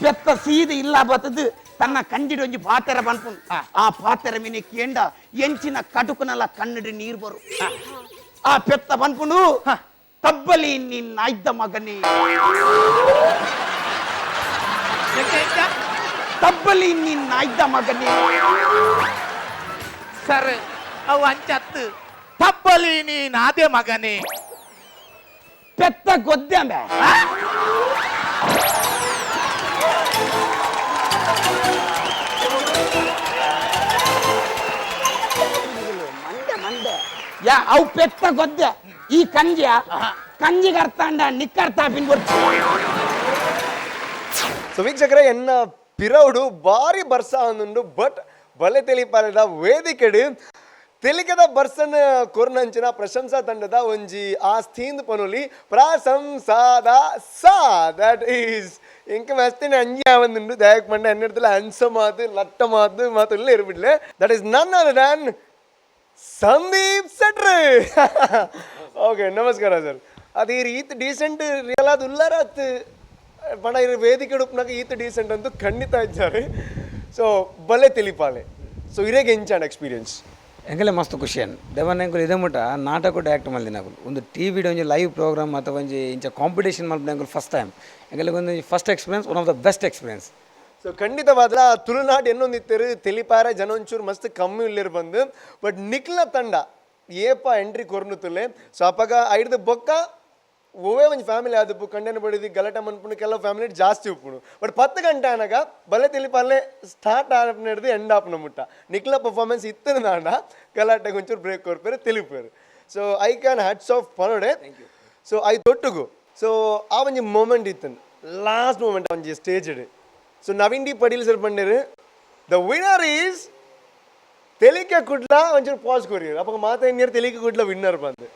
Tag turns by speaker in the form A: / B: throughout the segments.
A: பெத்த சீது இல்லா பார்த்தது ತನ್ನ ಕಂಡಿಡು ಒಂಜಿ ಪಾತೆರ ಬನ್ಪುಂಡು ಆ ಪಾತೆರ ಮಿನಿಕ್ ಎಂಡ ಎಂಚಿನ ಕಟುಕುನಲ ಕಣ್ಣಡು ನೀರು ಬರು ಆ ಪೆತ್ತ ಬನ್ಪುಂಡು ತಬ್ಬಲಿ ನಿನ್ನ ಐದ್ದ ಮಗನೇ ತಬ್ಬಲಿ ನಿನ್ನ ಐದ್ದ ಮಗನೇ
B: ಸರ್ ಅವು ಅಂಚತ್ತು ತಬ್ಬಲಿ ನೀನ್ ಆದೆ ಮಗನೇ
A: ಪೆತ್ತ ಗೊದ್ದೆ ಯಾ ಅವು ಪೆತ್ತ ಗೊದ್ದೆ ಈ ಕಂಜಿಯ ಕಂಜಿಗೆ ಅರ್ಥ ಅಂಡ ನಿಕ್ಕರ್ಥ
C: ಸೊ ವೀಕ್ಷಕರೇ ಎನ್ನ ಪಿರೌಡು ಬಾರಿ ಬರ್ಸ ಅನ್ನುಂಡು ಬಟ್ ಬಲೆ ತೆಲಿಪಾರದ ವೇದಿಕೆಡು ತೆಲಿಕದ ಬರ್ಸನ್ ಕೊರ್ನಂಚಿನ ಪ್ರಶಂಸಾ ತಂಡದ ಒಂಜಿ ಆಸ್ಥೀಂದ್ ಪನುಲಿ ಪ್ರಶಂಸಾದ ಸಾ ದಟ್ ಈಸ್ ಇಂಕ ಮಸ್ತಿನ ಅಂಜಿ ಆವಂದುಂಡು ದಯಕ್ ಮಂಡ ಎನ್ನಿಡ್ತಲ್ಲ ಹಂಸ ಮಾತು ಲಟ್ಟ ಮಾತು ಮಾತುಲ್ಲ ಇರ್ಬಿಡ್ಲೆ ದಟ್ ಈಸ್ ನನ್ ಅದರ್ ದ್ಯಾನ್ ಸಂದೀಪ್ ಸೆಟ್ರೆ ಓಕೆ ನಮಸ್ಕಾರ ಸರ್ ಅದು ಈ ರೀತಿ ಡೀಸೆಂಟ್ ರಿಯಲ್ ಅದು ಉಲ್ಲಾರತ್ ಪಣ ಇರೋ ವೇದಿಕೆ ಉಡುಪ್ನಾಗ ಈತ ಡೀಸೆಂಟ್ ಅಂತೂ ಖಂಡಿತ ಇದ್ದಾರೆ ಸೊ ಬಲೆ ತಿಳಿಪಾಲೆ ಸೊ ಇರೇಗೆ ಎಂಚಾಂಡ್ ಎಕ್ಸ್ಪೀರಿಯನ್ಸ್
D: ಎಂಕಲೆ ಮಸ್ತ್ ಖುಷಿ ಅನ್ ದೇವನ್ ಎಂಕುಲು ಇದೇ ಮುಟ್ಟ ನಾಟಕ ಆ್ಯಕ್ಟ್ ಮಲ್ದಿನಾಗಲು ಒಂದು ಟಿ ವಿಡ್ ಒಂಜಿ ಲೈವ್ ಪ್ರೋಗ್ರಾಮ್ ಅಥವಾ ಒಂಜಿ ಇಂಚ ಕಾಂಪಿಟೇಷನ್ ಮಲ್ಪನ ಎಂಕುಲು ಫಸ್ಟ್ ಟೈಮ್ ಎಂಕಲೆ ಒಂದು first experience one of the best experience
C: so ಖಂಡಿತವಾದ ತುಳುನಾಡು ಎನ್ನೊಂದಿತ್ತರು ತಿಳಿಪಾರ ಜನ ಒಂಚೂರು ಮಸ್ತ್ ಕಮ್ಮಿ ಇಲ್ಲಿರು ಬಂದು ಬಟ್ ನಿಕ್ಲ ತಂಡ ಏಪ ಎಂಟ್ರಿ ಕೊರ್ನುತ್ತಲೆ ಸೊ ಅಪ್ಪಾಗ ಐಡ್ದು ಬೊಕ್ಕ ಓವೇ ಒಂದು ಫ್ಯಾಮಿಲಿ ಆದಪ್ಪು ಕಂಡನ ಬಡಿದು ಗಲಾಟೆ ಮನ್ಪುಣು ಕೆಲವು ಫ್ಯಾಮಿಲಿ ಜಾಸ್ತಿ ಉಪ್ಪುಣು ಬಟ್ 10 ಗಂಟೆ ಅನಾಗ ಬಲೆ ತಿಳಿಪಾಲೆ ಸ್ಟಾರ್ಟ್ ಆಪ್ನ ಹಿಡಿದು ಎಂಡ್ ಆಪ್ನ ಮುಟ್ಟ ನಿಕ್ಲ ಪರ್ಫಾರ್ಮೆನ್ಸ್ ಇತ್ತದ ನಾಡ ಗಲಾಟೆಗೆ ಒಂಚೂರು ಬ್ರೇಕ್ ಕೊರ್ಪೇರು ತಿಳಿಪೇರು so I can hats off ಪನೋಡೆ ಸೊ ಐ ತೊಟ್ಟುಗು ಸೊ ಆ ಒಂಜಿ ಮೂಮೆಂಟ್ ಇತ್ತು ಲಾಸ್ಟ್ ಮೂಮೆಂಟ್ ಒಂಜಿ ಸ್ಟೇಜ್ ಇಡು so Naveen D Padil sir ಬಂದಿರು the winner is Telike Kudla ಒಂಚೂರು ಪಾಸ್ ಕೊರಿಯರು ಅಪ್ಪ ಮಾತಾಡಿಯರು ತೆಲಿಕೆ ಕುಡ್ಲ ವಿನ್ನರ್ ಬಂದು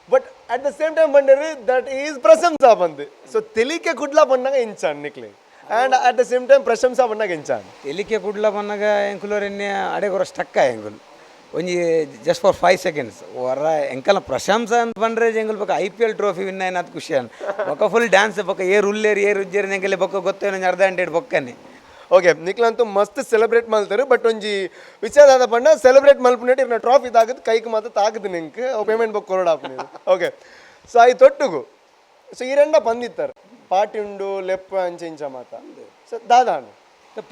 C: but at the same time ಬಂದಿರು ದಟ್ ಈಸ್ ಪ್ರಶಂಸಾ ಬಂದು ಸೊ ತೆಲಿಕೆ ಕುಡ್ಲ ಬಂದಾಗ ಇಂಚಾನ್ ನಿಕ್ಲಿ and at the same time Prashamsa ಬಂದಾಗ ಇಂಚಾನ್
D: ತೆಲಿಕೆ ಕುಡ್ಲ ಬಂದಾಗ ಎಂಕುಲೋರ್ ಎಣ್ಣೆ ಅಡೆಗೊರ ಸ್ಟಕ್ಕ ಎಂಕುಲು ಒಂಜಿ ಜಸ್ಟ್ ಫಾರ್ 5 seconds ಹೊರ ಎಂಕಲ ಪ್ರಶಂಸಾ ಅಂತ ಬಂದ್ರೆ ಎಂಕುಲು ಬೊಕ್ಕ IPL ಟ್ರೋಫಿ ವಿನ್ ಆಯ್ನದು ಖುಷಿ ಅನ್ ಬೊಕ್ಕ ಫುಲ್ ಡ್ಯಾನ್ಸ್ ಬೊಕ್ಕ ಏರು ಉಲ್ಲೇರು ಏರು ಉಜ್ಜೇರು ಎಂಕಲೆ ಬೊಕ್ಕ ಗೊತ್ತೇನೋ ಅರ್ಧ ಗಂಟೆ ಬೊಕ್ಕನೆ
C: ಓಕೆ ನಿಕ್ಲಂತೂ ಮಸ್ತ್ ಸೆಲೆಬ್ರೇಟ್ ಮಾಡ್ತಾರೆ ಬಟ್ ಒಂಜಿ ವಿಚಾರ ಪಂಡ ಸೆಲೆಬ್ರೇಟ್ ಮಲ್ಪುನೇಟ್ ಇವ್ನ ಟ್ರಾಫಿ ತಾಗದು ಕೈಗೆ ಮಾತ್ರ ತಾಗದು ನಿಂಗೆ ಪೇಮೆಂಟ್ ಬೊಕ್ಕ ಕೊರೋಡ ಆಪ್ನ ಓಕೆ ಸೊ ಐ ತೊಟ್ಟುಗು ಸೊ ಈ ರೆಂಡ ಬಂದಿತ್ತಾರೆ ಪಾಟಿ ಉಂಡು ಲೆಪ್ಪ ಅಂಚ ಇಂಚ ಮಾತ ಸೊ ದಾದಾನು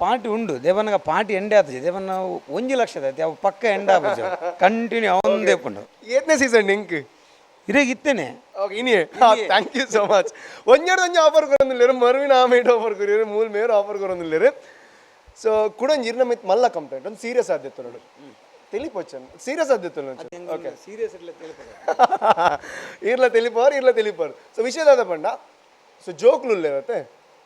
D: ಪಾರ್ಟಿ ಉಂಡು ದೇವನಾಗ ಪಾರ್ಟಿ ಎಂಡೆ ಆತಜಿ ದೇವನ 1 ಲಕ್ಷದ ಐತೆ ಅವು ಪಕ್ಕ ಎಂಡ ಆಪಜ ಕಂಟಿನ್ಯೂ ಅವನದೇ ಪುಂಡು
C: 8ನೇ ಸೀಸನ್ ನಿಂಕ್
D: ಇರೇಗ ಇತ್ತೇನೆ
C: ಓಕೆ ಇನಿಯೇ ಥ್ಯಾಂಕ್ ಯು ಸೋ ಮಚ್ ಒಂಜಿ ಆಫರ್ ಕೊರೊಂದಿಲ್ಲೇರು ಮರುವಿನ ಆಮೇಟ್ ಆಫರ್ ಕೊರಿಯರು ಮೂಲ ಮೇರು ಆಫರ್ ಕೊರೊಂದಿಲ್ಲೇರು ಸೊ ಕುಡೊಂಜಿ ಇರ್ನ ಮಿತ್ ಮಲ್ಲ ಕಂಪ್ಲೇಂಟ್ ಒಂದು ಸೀರಿಯಸ್ ಆದ್ಯತ್ತು ನೋಡು ತಿಳಿಪೋಚನ್ ಸೀರಿಯಸ್ ಆದ್ಯತ್ತು ಓಕೆ
D: ಸೀರಿಯಸ್
C: ಇರ್ಲ ತಿಳಿಪಾರು ಸೊ ವಿಷಯದಾದ ಪಂಡ ಸೊ ಜೋಕ್ಲುಲ್ಲೆ ಇವತ್ತೆ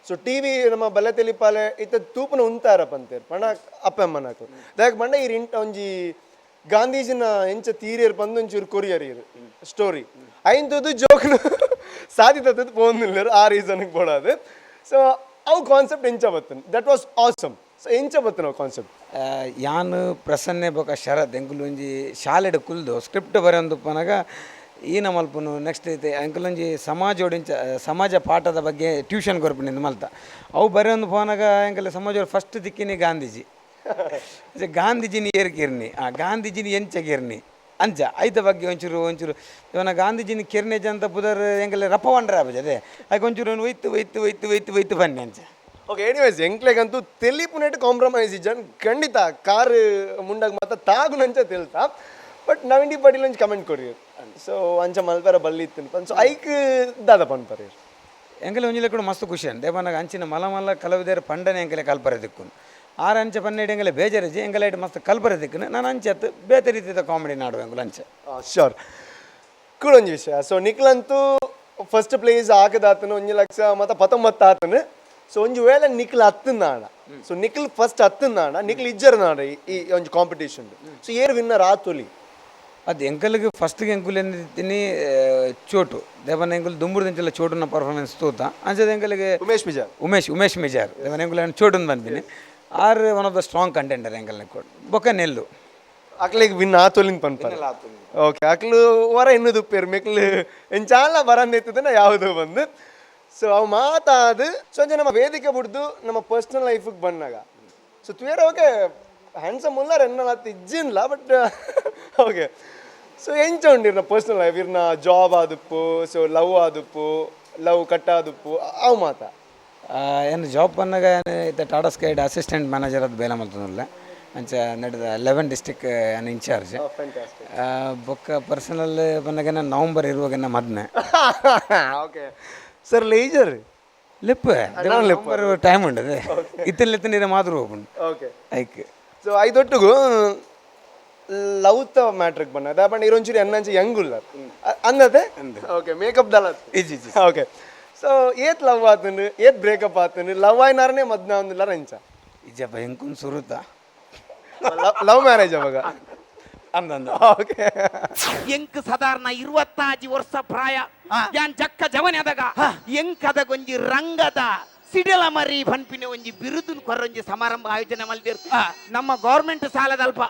C: ಸೊ ಟಿ ವಿ ನಮ್ಮ ಬಲೆ ತೆಲಿಪಾಲೆ ಇತ್ತ ತೂಪನ ಉಂತಾರಪ್ಪ ಅಂತೇರು ಪಂಡ ಅಪ್ಪಮ್ಮನಾಕು ದಾಯಕ್ ಪಂಡ ಈ ಇಂಟ ಒಂಜಿ ಗಾಂಧೀಜಿನ ಎಂಚ ತೀರಿಯರ್ ಬಂದು ಒಂಚೂರು ಕೊರಿಯರ್ ಇರು ಸ್ಟೋರಿ ಐಂತದ್ದು ಜೋಕ್ನು ಸಾಧಿತದ್ದು ಪೋಂದಿಲ್ಲರು ಆ ರೀಸನ್ಗೆ ಬೋಡಾದು ಸೊ ಅವು ಕಾನ್ಸೆಪ್ಟ್ ಎಂಚ ಬತ್ತನು ದಟ್ ವಾಸ್ ಆಸಮ್ ಸೊ ಎಂಚ ಬತ್ತನು ಕಾನ್ಸೆಪ್ಟ್
D: ಯಾನು ಪ್ರಸನ್ನೆ ಬೊಕ ಶರತ್ ಎಂಕುಲು ಒಂಜಿ ಶಾಲೆಡ್ ಕುಲ್ದು ಸ್ಕ್ರಿಪ್ಟ್ ಬರೆಯೊಂದು ಪನಗ ಈನ ಮಲ್ಪುನು ನೆಕ್ಸ್ಟ್ ಐತೆ ಎಂಕುಲೊಂಜಿ ಸಮಾಜ ಪಾಠದ ಬಗ್ಗೆ ಟ್ಯೂಷನ್ ಕೊರ್ಪಿನಿಂದ ಮಲ್ತ ಅವು ಬರೆಯೊಂದು ಪೋನಾಗ ಎಂಕಲ್ಲ ಸಮಾಜ ಫಸ್ಟ್ ದಿಕ್ಕಿನಿ ಗಾಂಧೀಜಿ ಗಾಂಧೀಜಿನಿ ಏರ್ಕಿರ್ನಿ ಆ ಗಾಂಧೀಜಿನಿ ಎಂಚಗಿರ್ನಿ ಅಂಚ ಐತ ಬಗ್ಗೆ ಒಂಚೂರು ಇವನ ಗಾಂಧೀಜಿನಿ ಕೆರ್ನೆಜ ಅಂತ ಪುದರ್ ಎಂಕಲ್ಲ ರಪ್ಪವಂಡ್ರೆ ಆಬಜ ಅದೇ ಅದಕ್ಕೆ ಒಂಚೂರು ಒಯ್ತು ಬನ್ನಿ ಅಂಚ
C: ಓಕೆ ಎನಿವೇಸ್ ಎಂಕ್ಲೆಗಂತೂ ತೆಲಿಪುನೇಟ್ ಕಾಂಪ್ರಮೈಸ್ ಇಜ್ಜನ್ ಖಂಡಿತ ಕಾರ್ ಮುಂಡಾಗ ಮಾತ್ರ ತಾಗುನಂಚ ತಿಳ್ತಾ ಬಟ್ ನವೀನ್ ಡಿ ಪಾಟೀಲ್ ಒಂಚು ಕಮೆಂಟ್ ಕೊರಿಯರ್ ಸೊ ಅಂಚ ಮಲ್ಪರ ಬಲ್ಲಿ ಇತ್ತು ಸೊ ಐಕ್ ದಾದ ಪನ್ಪರ
D: ಎಂಕಲೆ ಒಂಜಿಲೆ ಕೂಡ ಮಸ್ತ್ ಖುಷಿ ಅಂತ ದೇವನಾಗ ಅಂಚಿನ ಮಲ ಕಲವಿದೇರು ಪಂಡನೆ ಎಂಕಲೆ ಕಲ್ಪರೆ ದಿಕ್ಕುನು ಆರ ಅಂಚೆ ಪನ್ನೆಡು ಎಂಗಲೆ ಬೇಜಾರಜಿ ಎಂಗಲೈಟ್ ಮಸ್ತ್ ಕಲ್ಪರೆ ದಿಕ್ಕನು ನಾನು ಅಂಚೆತ್ತು ಬೇತೆ ರೀತಿಯ ಕಾಮಿಡಿ ನಾಡುವೆ ಎಂಗುಲು ಅಂಚೆ
C: ಶ್ಯೂರ್ ಕೂಡೊಂಜಿ ವಿಷಯ ಸೊ ನಿಕ್ಲಂತೂ ಫಸ್ಟ್ ಪ್ಲೇಸ್ ಆಗದಾತನು 1 ಲಕ್ಷ ಮತ್ತು 19 ಆತನು ಸೊ ಒಂಜಿ ವೇಳೆ ನಿಕ್ಲ್ ಹತ್ತನಾಡ ಸೊ ನಿಕ್ಲ್ ಫಸ್ಟ್ ಹತ್ತನಾಡ ನಿಕ್ಲ್ ಇಜ್ಜರ್ನಾಡ ಈ ಒಂಜಿ ಕಾಂಪಿಟೇಷನ್ ಸೊ ಏರ್ ವಿನ್ನರ್ ಆತೊಲಿ
D: ಅದು ಎಂಕಲ್ಗೆ ಫಸ್ಟ್ಗೆ ಎಂಕುಲು ಎಂದಿದ್ದೀನಿ ಚೋಟು ದೇವನ ಎಂಕುಲು ದುಂಬುರ್ದಿಂಚಲ್ಲ ಚೋಟುನ ಪರ್ಫಾರ್ಮೆನ್ಸ್ ತೋತ ಅಂಚದ ಎಂಕಲ್ಗೆ
C: ಉಮೇಶ್ ಮಿಜಾರ್
D: ಉಮೇಶ್ ಮಿಜಾರ್ ದೇವನ ಎಂಕುಲು ಚೋಟುನ್ ಬಂದಿನಿ ಆರ್ one of the strong contender ಎಂಕಲ್ನ ಕೊಡು ಬೊಕ್ಕ ನೆಲ್ಲು
C: ಅಕ್ಲಿಗೆ ವಿನ್ ಆತೋಲಿಂದ ಪನ್ಪರ್ ಓಕೆ ಅಕ್ಲು ಹೊರ ಇನ್ನೂ ದುಪ್ಪೇರು ಮೆಕ್ಲು ಎಂಚಾಲ ಬರಂದಿರ್ತದನ್ನ ಯಾವುದೋ ಬಂದು ಸೊ ಅವು ಮಾತಾದು ಸಂಜೆ ನಮ್ಮ ವೇದಿಕೆ ಬಿಡ್ದು ನಮ್ಮ ಪರ್ಸ್ನಲ್ ಲೈಫಿಗೆ ಬಂದಾಗ ಸೊ ತುವೇರ ಓಕೆ ಹ್ಯಾಂಡ್ಸಮ್ ಉಲ್ಲಾರ ಎನ್ನಲ್ಲ ಇಜ್ಜಿನ್ಲ ಬಟ್ ಓಕೆ ಸೊ ಎಂಚ ಉಂಡಿರ್ನ ಪರ್ಸ್ನಲ್ ಲೈಫ್ ಇರ್ನ ಜಾಬ್ ಆದುಪ್ಪು ಸೊ ಲವ್ ಆದುಪ್ಪು ಲವ್ ಕಟ್ ಆದುಪ್ಪು ಅವು ಮಾತಾ
D: ಏನು ಜಾಬ್ ಬಂದಾಗ ಇದು ಟಾಟಾ ಸ್ಕೈಡ್ ಅಸಿಸ್ಟೆಂಟ್ ಮ್ಯಾನೇಜರ್ ಅದು ಬೇಲೆ ಮಲ್ತನಲ್ಲ ಅಂಚ ನಡೆದ 11 ಡಿಸ್ಟಿಕ್ ಏನು ಇನ್ಚಾರ್ಜ್ ಬೊಕ್ಕ ಪರ್ಸನಲ್ ಬಂದಾಗ ನವಂಬರ್ ಇರುವಾಗ ಮದ್ನೆ
C: ಓಕೆ ಸರ್ ಲೇಜರ್
D: ಲಿಪ್ ನವಂಬರ್ ಟೈಮ್ ಉಂಡದೆ ಇತ್ತಲ್ಲಿ ನೀರು ಮಾತ್ರ ಹೋಗ್ಬಂಡು
C: ಓಕೆ
D: ಐಕ್
C: ಸೊ ಐದೊಟ್ಟಿಗೂ ಲವ್ತ ಮ್ಯಾಟ್ರಿಗೆ ಬಂದ ಬಟ್ ಇರೊಂಚೂರಿ ಅನ್ನಂಚಿ ಯಂಗುಲ್ಲ ಅಂದತೆ ಓಕೆ ಮೇಕಪ್ ದಲ ಓಕೆ ಸೊ ಏತ್ ಲವ್ ಆತನು ಏತ್ ಬ್ರೇಕಪ್ ಆತನು ಲವ್ ಆಯ್ನಾರನೇ ಮದ್ನ ಒಂದಿಲ್ಲ ರಂಚ
D: ಇಜ್ಜಪ್ಪ ಹೆಂಗೆ ಸುರುತ್ತ
C: ಲವ್ ಮ್ಯಾರೇಜ್ ಅವಾಗ
D: ಅಂದಂದ
C: ಓಕೆ
A: ಎಂಕ್ ಸಾಧಾರಣ 25 ವರ್ಷ ಪ್ರಾಯ ಯಾನ್ ಜಕ್ಕ ಜವನದಾಗ ಎಂಕದ ಒಂಜಿ ರಂಗದ ಸಿಡಿಲ ಮರಿ ಪನ್ಪಿನ ಒಂಜಿ ಬಿರುದುನ್ ಕೊರೊಂಜಿ ಸಮಾರಂಭ ಆಯೋಜನೆ ಮಲ್ದಿರ್ ನಮ್ಮ ಗೌರ್ಮೆಂಟ್ ಸಾಲದಲ್ಪ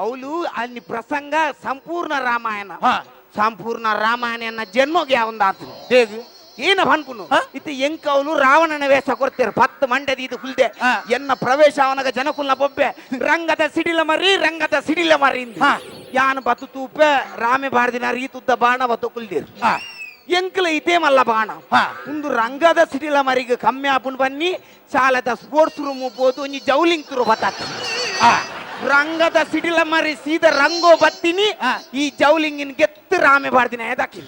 A: ಅವಳು ಅಲ್ಲಿ ಪ್ರಸಂಗ ಸಂಪೂರ್ಣ ರಾಮಾಯಣ ಎನ್ನ ಜನ್ಮಗೆ ಯಾವಂದಾತು ಹೇಗೆ ಏನ ಪನ್ಪುನು ಇತ್ತು ಎಂಕ ಅವಳು ರಾವಣನ ವೇಷ ಕೊಡ್ತೇರು 10 ಮಂಡ್ಯದ ಇದು ಹುಲ್ದೆ ಎನ್ನ ಪ್ರವೇಶ ಅವನಗ ಜನಕುಲ್ನ ಬೊಬ್ಬೆ ರಂಗದ ಸಿಡಿಲ ಮರಿ ಯಾನ್ ಬತ್ತು ತೂಪೆ ರಾಮೆ ಬಾರ್ದಿನ ರೀತುದ್ದ ಬಾಣ ಬತ್ತು ಕುಲ್ದಿರ್ ಎಂಕಲ ಇದೇ ಮಲ್ಲ ಬಾಣ ಒಂದು ರಂಗದ ಸಿಡಿಲ ಮರಿಗೆ ಕಮ್ಮಿ ಆಪುಂಡು ಬನ್ನಿ ಶಾಲದ ಸ್ಪೋರ್ಟ್ಸ್ ರೂಮ್ ಹೋಗ್ಬೋದು ಒಂಜಿ ಜೌಲಿಂಗ್ ತುರು ಬತ್ತಾತ ರಂಗದ ಸಿಡಿಲ ಮರಿ ಸೀದಾ ರಂಗೋ ಬತ್ತೀನಿ ಈ ಜೌಲಿಂಗಿನ ಗೆತ್ತು ರಾಮೆ ಬಾರ್ದಿನ ಎದಕ್ಕಿ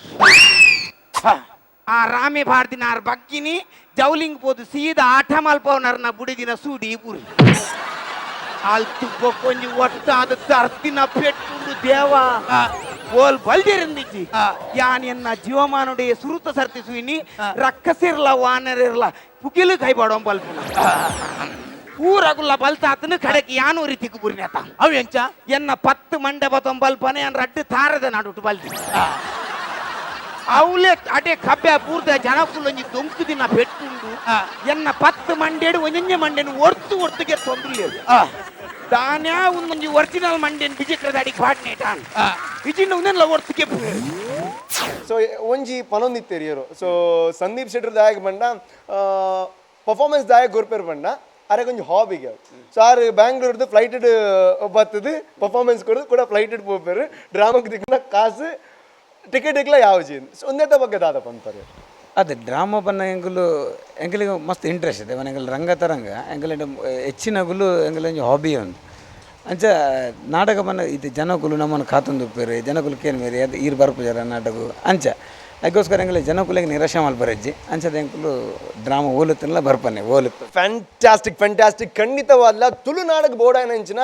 A: ಆ ರಾಮೆ ಬಾರ್ದಿನ ಆರ್ ಬಗ್ಗಿನಿ ಜೌಲಿಂಗ್ ಪೋದು ಸೀದಾ ಆಟ ಮಲ್ಪವನರ್ನ ಬುಡಿದಿನ ಸೂಡಿ ಪುರಿ ಆಲ್ತು ಬೊಕ್ಕೊಂಜಿ ಒಟ್ಟಾದ ತರ್ತಿನ ಪೆಟ್ಟು ದೇವ ಓಲ್ ಬಲ್ದಿರಂದಿಜ್ಜಿ ಯಾನ್ ಎನ್ನ ಜೀವಮಾನುடைய ಸುರುತ ಸರ್ತಿಸುವಿನಿ ರಕ್ಕಸಿರ್ಲ ವಾನರಿರ್ಲ ಪುಗಿಲು ಕೈ ಬಾಡೋ ಬಲ್ಪುನ ಊರಗುಲ್ಲ ಬಲ್ತಾತನು ಕಡೆಗೆ ಯಾನು ರೀತಿಗೆ ಬುರಿನೇತ
B: ಅವು ಎಂಚ
A: ಎನ್ನ 10 ಮಂಡೆ ಬತ್ತೊಂದು ಬಲ್ಪನೆ ಅನ್ ರಡ್ಡು ತಾರದ ನಾಡುಟ್ಟು ಬಲ್ತಿ ಅವಳೆ ಅಡೆ ಕಬ್ಬೆ ಪೂರ್ತ ಜನಕ್ಕುಲ್ಲೊಂಜಿ ದೊಂಕು ದಿನ ಪೆಟ್ಟುಂಡು ಎನ್ನ 10 ಮಂಡೇಡು ಒಂಜೊಂಜೆ ಮಂಡೆನು ಒರ್ತಿಗೆ ತೊಂದ್ರೆ ದಾನ್ಯಾ ಒಂದೊಂಜಿ ಒರಿಜಿನಲ್ ಮಂಡೆನ್ ಬಿಜಿಕ್ರದ ಅಡಿಗೆ ಪಾಡ್ನೇಟಾನ್ ಬಿಜಿಂಡ ಒಂದೆಲ್ಲ ಒರ್ತಿಗೆ
C: ಸೊ ಒಂಜಿ ಪನೊಂದಿತ್ತೇರಿ ಇವರು ಸೊ ಸಂದೀಪ್ ಶೆಟ್ಟರ್ ದಾಯಕ್ ಬಂಡ ಪರ್ಫಾರ್ಮೆನ್ಸ್ ದಾಯಕ್ ಗೊರ್ಪೇರ್ ಬಂಡ ಅರೆ ಕೊಂಚ ಹಾಬಿಗೆ ಸೊ ಆರು ಬ್ಯಾಂಗ್ಳೂರ್ದು ಫ್ಲೈಟೆಡ್ ಬತ್ತದು ಪರ್ಫಾರ್ಮೆನ್ಸ್ ಕೊಡೋದು ಕೂಡ ಫ್ಲೈಟೆಡ್ ಹೋಗ್ಬೇರು ಡ್ರಾಮಾಗೆ ದಿಕ್ಕಿನ ಕಾಸು ಟಿಕೆಟ್ ಇಕ್ಲ ಯಾವ ಜೀನ್ ಸೊ ಒಂದೇ ಬಗ್ಗೆ ದಾದಪ್ಪ ಅಂತಾರೆ
D: ಅದೇ ಡ್ರಾಮಾ ಬನ್ನ ಎಂಗಳಿಗೆ ಮಸ್ತ್ ಇಂಟ್ರೆಸ್ಟ್ ಇದೆ ಎಂಗಲ್ ರಂಗತರಂಗ ಎಂಗಲ ಹೆಚ್ಚಿನಗುಲು ಎಂಗಲ ಹಾಬಿ ಒಂದು ಅಂಚ ನಾಟಕ ಬನ್ನ ಇದು ಜನಕುಲು ನಮ್ಮನ್ನು ಕಾತೊಂದು ಉಪ್ಪೇರು ಜನಕುಲು ಕೇನ್ ಮೇರಿ ಅದು ಈರು ಬರ್ಪುಜಾರ ನಾಟಕ ಅಂಚ ಅದಕ್ಕೋಸ್ಕರ ಎಂಗಲ ಜನಕುಲಿಗೆ ನಿರಾಶೆ ಮಲ್ಪರಜ್ಜಿ ಅಂಚದ ಎಂಕುಲು ಡ್ರಾಮಾ ಓಲುತ್ತಲ್ಲ ಬರ್ಪನೆ ಓಲುತ್ತು
C: ಫ್ಯಾಂಟಾಸ್ಟಿಕ್ ಖಂಡಿತವಾದ ತುಳುನಾಡಕ್ಕೆ ಬೋಡಾಯನಂಚಿನ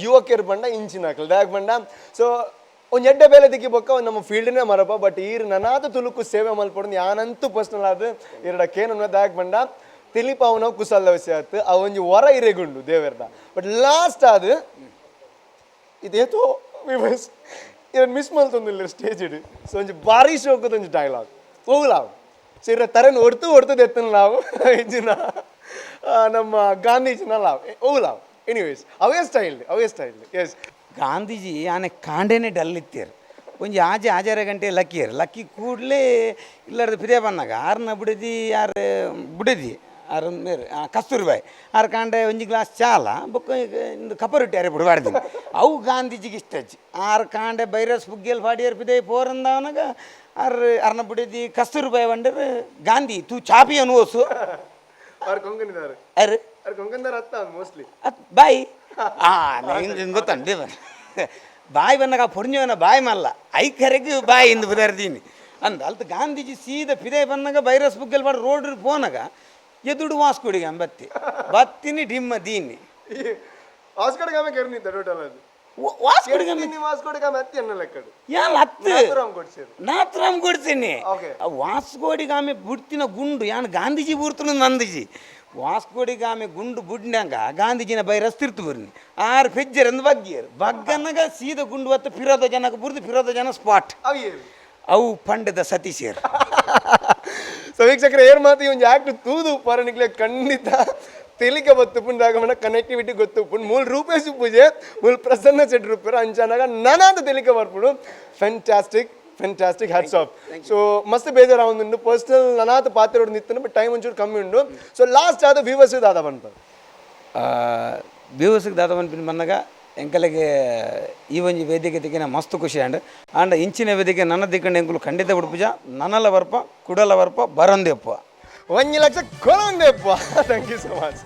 C: ಯುವಕರು ಬಂಡ ಇಂಚಿನ ದಾಯಕ್ ಬಂಡ ಸೊ ಒಂದು ಎಡ್ಡೆ ಬೇಲೆ ದಿಕ್ಕಿ ಬೊಕ್ಕ ಒಂದು ನಮ್ಮ ಫೀಲ್ಡ್ನೇ ಮರಪ ಬಟ್ ಈರು ನನಾದ ತುಳುಕು ಸೇವೆ ಮಲ್ಪಡು ಯಾನಂತೂ ಪರ್ಸ್ನಲ್ ಆದ ಎರಡ ಕೇನು ದಾಯಕ್ ಬಂಡ ತಿಳಿಪಾವನ ಕುಸಲ್ ವಿಷಯ ಆಯ್ತು ಆ ಒಂಜಿ ಹೊರ ಇರೆಗುಂಡು ದೇವರದ ಬಟ್ ಲಾಸ್ಟ್ ಆದ ಇದೇತೋ ಇವನ್ ಮಿಸ್ ಮಲ್ತೊಂದಿಲ್ಲ ಸ್ಟೇಜ್ ಇಡು ಸೊ ಒಂಜಿ ಭಾರಿ ಶೋಕದ ಒಂಜಿ ಡೈಲಾಗ್ ಹೋಗ್ಲಾವ್ ಸೊ ಇರ ತರನ್ ಹೊಡ್ತದ ಎತ್ತನ ನಾವು ಇಂಜಿನ ನಮ್ಮ ಗಾಂಧೀಜಿನ ಲಾವ್ ಹೋಗ್ಲಾವ್ ಎನಿವೇಸ್ ಅವೇ ಸ್ಟೈಲ್ ಎಸ್
D: ಗಾಂಧೀಜಿ ಆನೆ ಕಾಂಡೇನೆ ಡಲ್ ಇತ್ತೀರು ಒಂಜಿ ಆಜಾರ ಗಂಟೆ ಲಕ್ಕಿ ಕೂಡಲೇ ಇಲ್ಲಾರ್ದು ಪಿರಿಯ ಬಂದಾಗ ಆರ್ನ ಬಿಡದಿ ಆರು ಮೇರೆ ಕಸ್ತೂರಿಬಾಯಿ ಆರು ಕಾಂಡೆ ಒಂಜಿ ಗ್ಲಾಸ್ ಚಾಲ ಬೊಕ್ಕ ಇಂದು ಕಪರೊಟ್ಟಿ ಅರೆ ಬಿಡಬಾರ್ದು ಅವು ಗಾಂಧೀಜಿಗೆ ಇಷ್ಟ ಹಚ್ಚಿ ಆರು ಕಾಂಡೆ ಬೈರಸ್ ಬುಗ್ಗೆಲ್ ಪಾಡಿಯರ್ ಪಿದೆ ಪೋರಂದವನಾಗ ಅರ್ನ ಬಿಡದಿ ಕಸ್ತೂರಿಬಾಯಿ ಬಂಡರ್ ಗಾಂಧಿ ತೂ ಚಾಪಿ ಅನುವಸು
C: ಅವ್ರು ಕೊಂಕಣಿದಾರೆ
D: ಅರೆ
C: ಅವ್ರು ಕೊಂಕಣಿದಾರ ಅತ್ತ ಮೋಸ್ಟ್ಲಿ
D: ಬಾಯಿ ಗೊತ್ತಂಡಿ ಬಾಯಿ ಬಂದಾಗ ಪೊರ್ಜವನ ಬಾಯಿ ಮಲ್ಲ ಐಕರೆಗೆ ಬಾಯಿ ಇಂದು ಬದರ್ದೀನಿ ಅಂದ ಅಲ್ತ ಗಾಂಧೀಜಿ ಸೀದಾ ಪಿದೆ ಬಂದಾಗ ಬೈರಸ್ ಬುಗ್ಗೆಲ್ ಮಾಡಿ ರೋಡ್ ಪೋನಾಗ ಎದುಡು ವಾಸ್ಕೊಡಿಗೆ ಬತ್ತಿ ಬತ್ತಿನಿ ಡಿಮ್ಮ ದೀನಿ
C: ವಾಸ್ಕೊಡಿಗಾಮೆ ಕೆರ್ನಿದ್ದ ಟೋಟಲ್ ಅದು ವಾಸ್ಕೊಡಿಗಾಮೆ ಅತ್ತಿ ಅನ್ನೋ ಲೆಕ್ಕಡು
D: ಯಾನ್ ಹತ್ತು ನಾತ್ರಾಮ್ ಕೊಡ್ತೀನಿ ವಾಸ್ಕೋಡಿಗಾಮೆ ಬುಡ್ತಿನ ಗುಂಡು ಯಾನ್ ಗಾಂಧೀಜಿ ಬೂರ್ತನ ನಂದೀಜಿ ವಾಸ್ಕೋಡಿಗಾಮೆ ಗುಂಡು ಬುಡ್ನಾಗ ಗಾಂಧೀಜಿನ ಬೈರಸ್ ತಿರ್ತು ಬರ್ನಿ ಆರು ಫೆಜ್ಜರ್ ಅಂದ್ ಬಗ್ಗನಾಗ ಸೀದಾ ಗುಂಡು ಹೊತ್ತು ಫಿರೋದ ಜನಕ್ಕೆ ಫಿರೋದ ಜನ ಸ್ಪಾಟ್ ಅವು ಪಂಡದ ಸತೀಶೇರ್
C: ಸೊ ವೀಕ್ಷಕರೇ ಏನ್ ಮಾತು ಒಂದು ಆಕ್ಟ್ ತೂದು ಪರನಿಕ್ಲೆ ಖಂಡಿತ ತೆಲಿಕೆ ಬತ್ತುಪುನ್ ರಾಗಮನ ಕನೆಕ್ಟಿವಿಟಿ ಗೊತ್ತುಪುನ್ ಮೂಲ ರೂಪೇಶ್ ಪೂಜೆ ಮೂಲ ಪ್ರಸನ್ನ ಸೆಟ್ ರೂಪೇರ ಅಂಚನಾಗ ನನಾದ ತೆಲಿಕೆ ಬರ್ಪುಡು ಫ್ಯಾಂಟಾಸ್ಟಿಕ್ ಹ್ಯಾಟ್ಸ್ ಆಫ್ ಸೊ ಮಸ್ತ್ ಬೇಜಾರು ಒಂದು ಪರ್ಸನಲ್ ನನಾದ ಪಾತ್ರ ಹೊಡೆದು ನಿತ್ತನು ಬಟ್ ಟೈಮ್ ಒಂಚೂರು ಕಮ್ಮಿ ಉಂಡು ಸೊ ಲಾಸ್ಟ್ ಆದ ವ್ಯೂವರ್ಸ್ ದಾದ ಬಂತು
D: ವ್ಯೂವರ್ಸ್ಗೆ ದಾದ ಬಂದು ಬಂದಾಗ ಎಂಕಲಿಗೆ ಈ ಒಂಜಿ ವೇದಿಕೆ ದಿಕ್ಕಿನ ಮಸ್ತ್ ಖುಷಿ ಆಂಡ್ ಇಂಚಿನ ವೇದಿಕೆ ನನ್ನ ದಿಕ್ಕಂಡು ಎಂಕುಲು ಖಂಡಿತ ಬಿಡ್ಪುಜ ನನ್ನಲ್ಲ ಬರ್ಪ ಕುಡಲ ಬರ್ಪ ಬರಂದೆಪ್ಪ
C: 1 ಲಕ್ಷ ಕೊಡಂದೆಪ್ಪ ಥ್ಯಾಂಕ್ ಯು ಸೊ ಮಚ್